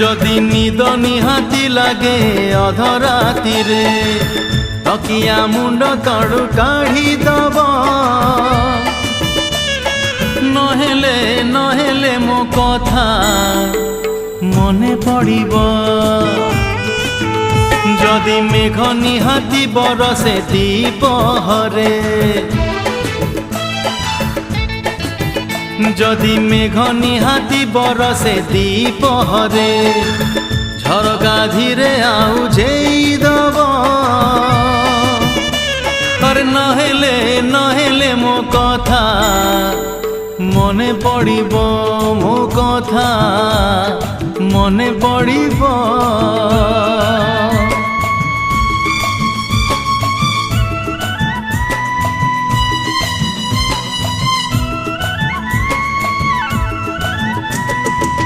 যদি নিদ নিহাতি লাগে অধরাতিরে তকিয়া মুন্ড তড়ু কাঢ়ি দব নহেলে নহেলে মো কথা মনে পড়িব যদি মেঘ নিহাতি বরসে দ্বিপহরে যদি মেঘ নিহাতি বরসে দ্বিপহরে ঝরকা ধীরে আউঝেই দব আর নহেলে নহেলে মো কথা মনে পড়িব মো কথা মনে পড়িব।